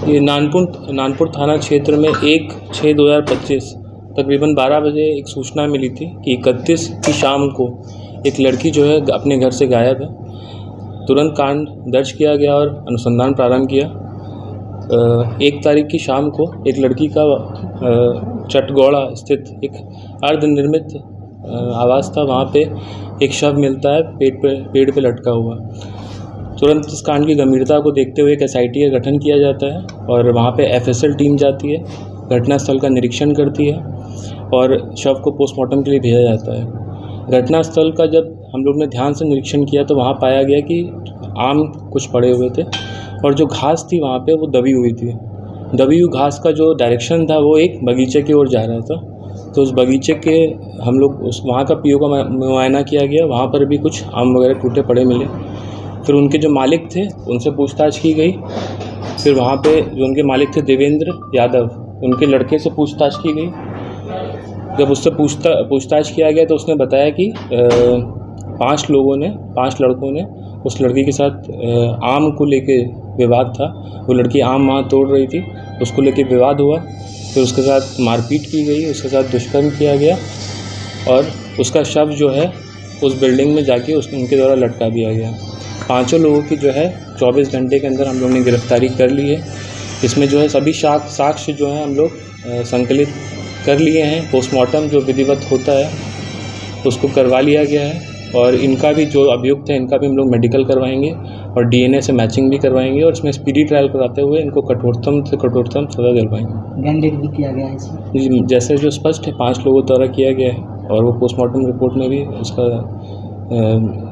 ये नानपुर थाना क्षेत्र में 1/6/2025 तकरीबन 12 बजे एक सूचना मिली थी कि 31 की शाम को एक लड़की जो है अपने घर से गायब है। तुरंत कांड दर्ज किया गया और अनुसंधान प्रारंभ किया। 1 तारीख की शाम को एक लड़की का चटगौड़ा स्थित एक अर्धनिर्मित आवास था, वहाँ पे एक शव मिलता है पेड़ पे लटका हुआ। तुरंत इस कांड की गंभीरता को देखते हुए एक SIT का गठन किया जाता है और वहाँ पे FSL टीम जाती है, घटनास्थल का निरीक्षण करती है और शव को पोस्टमार्टम के लिए भेजा जाता है। घटनास्थल का जब हम लोग ने ध्यान से निरीक्षण किया तो वहाँ पाया गया कि आम कुछ पड़े हुए थे और जो घास थी वहाँ पे वो दबी हुई थी। दबी हुई घास का जो डायरेक्शन था वो एक बगीचे की ओर जा रहा था। तो उस बगीचे के हम लोग वहाँ का PO का मुआयना किया गया, वहाँ पर भी कुछ आम वगैरह टूटे पड़े मिले। फिर उनके जो मालिक थे उनसे पूछताछ की गई। फिर वहाँ पे जो उनके मालिक थे देवेंद्र यादव, उनके लड़के से पूछताछ की गई। जब उससे पूछताछ किया गया तो उसने बताया कि 5 लड़कों ने उस लड़की के साथ आम को लेके विवाद था। वो लड़की आम वहाँ तोड़ रही थी, उसको लेके विवाद हुआ। फिर उसके साथ मारपीट की गई, उसके साथ दुष्कर्म किया गया और उसका शव जो है उस बिल्डिंग में जाके उनके द्वारा लटका दिया गया। 5 लोगों की जो है 24 घंटे के अंदर हम लोग ने गिरफ्तारी कर ली है। इसमें जो है सभी साक्ष्य जो है हम लोग संकलित कर लिए हैं। पोस्टमार्टम जो विधिवत होता है उसको करवा लिया गया है और इनका भी जो अभियुक्त है इनका भी हम लोग मेडिकल करवाएंगे और DNA से मैचिंग भी करवाएंगे और इसमें स्पीडी ट्रायल कराते हुए इनको कठोरतम से कठोरतम सजा दिलवाएंगे। गैंग रेप भी किया गया है इसमें? जैसे जो स्पष्ट है 5 लोगों द्वारा किया गया है और वो पोस्टमार्टम रिपोर्ट में भी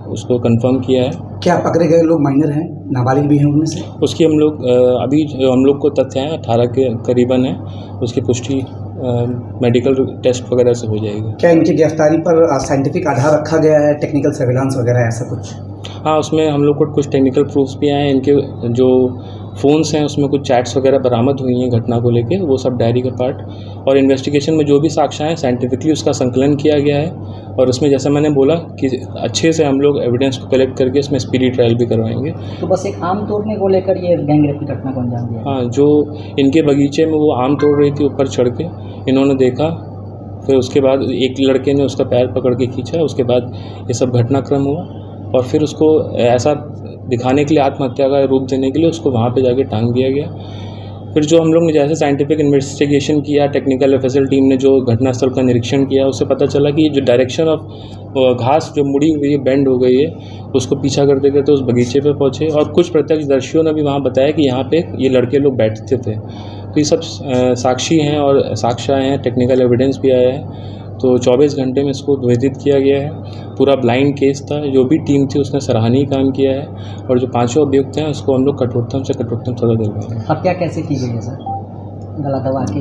उसको कंफर्म किया है। क्या पकड़े गए लोग माइनर हैं, नाबालिग भी हैं उनमें से? उसकी हम लोग अभी जो हम लोग को तथ्य हैं 18 के करीबन है, उसकी पुष्टि मेडिकल टेस्ट वगैरह से हो जाएगी। क्या इनकी गिरफ्तारी पर साइंटिफिक आधार रखा गया है, टेक्निकल सर्विलांस वगैरह ऐसा कुछ? हाँ, उसमें हम लोग को कुछ टेक्निकल प्रूफ्स भी आए हैं। इनके जो फ़ोन्स हैं उसमें कुछ चैट्स वगैरह बरामद हुई हैं घटना को लेके, वो सब डायरी का पार्ट और इन्वेस्टिगेशन में जो भी साक्ष्य हैं साइंटिफिकली उसका संकलन किया गया है और उसमें जैसा मैंने बोला कि अच्छे से हम लोग एविडेंस को कलेक्ट करके इसमें स्पीडी ट्रायल भी करवाएंगे। तो बस एक आम तोड़ने को लेकर ये गैंग रेप की घटना को अंजाम दिया? हाँ, जो इनके बगीचे में वो आम तोड़ रही थी ऊपर चढ़ के, इन्होंने देखा, फिर उसके बाद एक लड़के ने उसका पैर पकड़ के खींचा, उसके बाद ये सब घटनाक्रम हुआ और फिर उसको ऐसा दिखाने के लिए, आत्महत्या का रूप देने के लिए उसको वहाँ पे जाके टांग दिया गया। फिर जो हम लोग ने जैसे साइंटिफिक इन्वेस्टिगेशन किया, टेक्निकल FSL टीम ने जो घटनास्थल का निरीक्षण किया, उससे पता चला कि जो डायरेक्शन ऑफ घास जो मुड़ी हुई है, बेंड हो गई है, उसको पीछा करते करते उस बगीचे पे पहुँचे और कुछ प्रत्यक्षदर्शियों ने भी वहाँ बताया कि यहाँ पे ये लड़के लोग बैठते थे। तो ये सब साक्षी हैं और साक्ष्य आए हैं, टेक्निकल एविडेंस भी आया है। तो 24 घंटे में इसको विदित किया गया है। पूरा ब्लाइंड केस था, जो भी टीम थी उसने सराहनीय काम किया है और जो 5 अभियुक्त हैं उसको हम लोग कठोरतम से कठोरतम सजा दिलवाएंगे। हत्या कैसे की गई है सर? गला दबा के,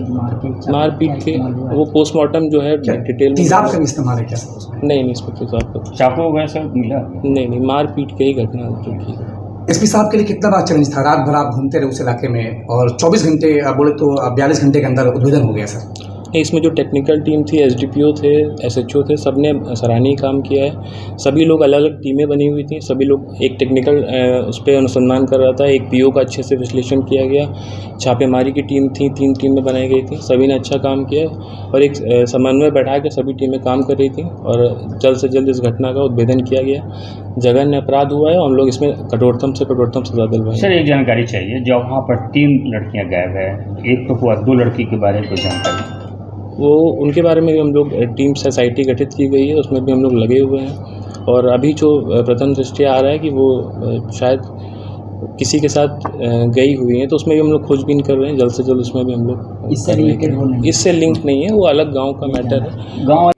मारपीट के? वो पोस्टमार्टम जो है डिटेल में तेजाब का इस्तेमाल है क्या सर उसमें? नहीं, इसमें तेजाब का चाकू वगैरह सब मिला? नहीं, मारपीट के ही घटना जो की। SP साहब के लिए कितना बड़ा चैलेंज था? रात भर आप घूमते रहे उस इलाके में और 24 घंटे बोले तो 42 घंटे के अंदर उद्भेदन हो गया सर। इसमें जो टेक्निकल टीम थी, SDPO थे, SHO थे, सब ने सराहनीय काम किया है। सभी लोग अलग अलग टीमें बनी हुई थी, सभी लोग एक टेक्निकल उस पर अनुसंधान कर रहा था, एक PO का अच्छे से विश्लेषण किया गया। छापेमारी की टीम थी, 3 टीमें बनाई गई थी, सभी ने अच्छा काम किया और एक समन्वय बैठा के सभी टीमें काम कर रही थी और जल्द से जल्द इस घटना का उद्भेदन किया गया। जघन्य अपराध हुआ है और हम लोग इसमें कठोरतम से कठोरतम सजा दिलवाएंगे। सर, एक जानकारी चाहिए, जो वहाँ पर 3 लड़कियाँ गायब है, एक तो हुआ 2 लड़की के बारे में कोई जानकारी? वो उनके बारे में भी हम लोग टीम से SIT गठित की गई है, उसमें भी हम लोग लगे हुए हैं और अभी जो प्रथम दृष्टया आ रहा है कि वो शायद किसी के साथ गई हुई हैं, तो उसमें भी हम लोग खोजबीन कर रहे हैं। जल्द से जल्द उसमें भी हम लोग इससे लिंक नहीं है, वो अलग गांव का मैटर है। गाँव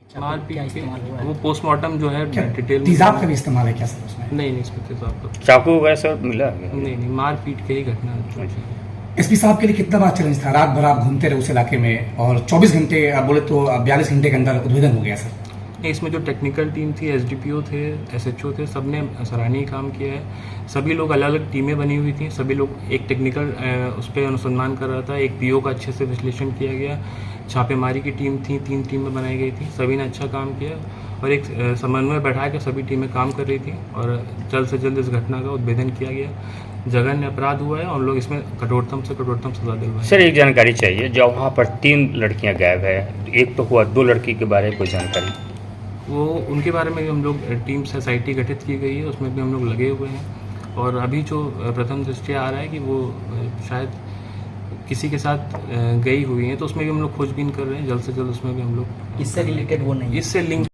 वो पोस्टमार्टम जो है डिटेल तेजाब का भी इस्तेमाल है क्या सर उसमें? नहीं, इसमें तेजाब का चाकू वगैरह सब मिला? नहीं, मारपीट के ही घटना। SP साहब के लिए कितना बड़ा चैलेंज था? रात भर आप घूमते रहे उस इलाके में और 24 घंटे बोले तो 42 घंटे के अंदर उद्भेदन हो गया सर। इसमें जो टेक्निकल टीम थी, SDPO थे, SHO थे, सब ने सराहनीय काम किया है। सभी लोग अलग अलग टीमें बनी हुई थी, सभी लोग एक टेक्निकल उस पर अनुसंधान कर रहा था, एक PO का अच्छे से विश्लेषण किया गया। छापेमारी की टीम थी, 3 टीमें बनाई गई थी, सभी ने अच्छा काम किया और एक समन्वय बैठा के सभी टीमें काम कर रही थी और जल्द से जल्द इस घटना का उद्भेदन किया गया। जघन्य अपराध हुआ है और हम लोग इसमें कठोरतम से कठोरतम सजा दिलवाएंगे। सर एक जानकारी चाहिए, जो वहाँ पर 3 लड़कियां गायब है, एक तो हुआ, 2 लड़की के बारे में कोई जानकारी? वो उनके बारे में भी हम लोग टीम सोसाइटी गठित की गई है, उसमें भी हम लोग लगे हुए हैं और अभी जो प्रथम दृष्टया आ रहा है कि वो शायद किसी के साथ गई हुई हैं, तो उसमें भी हम लोग खोजबीन कर रहे हैं। जल्द से जल्द उसमें भी हम लोग इससे रिलेटेड वो नहीं है। इससे लिंक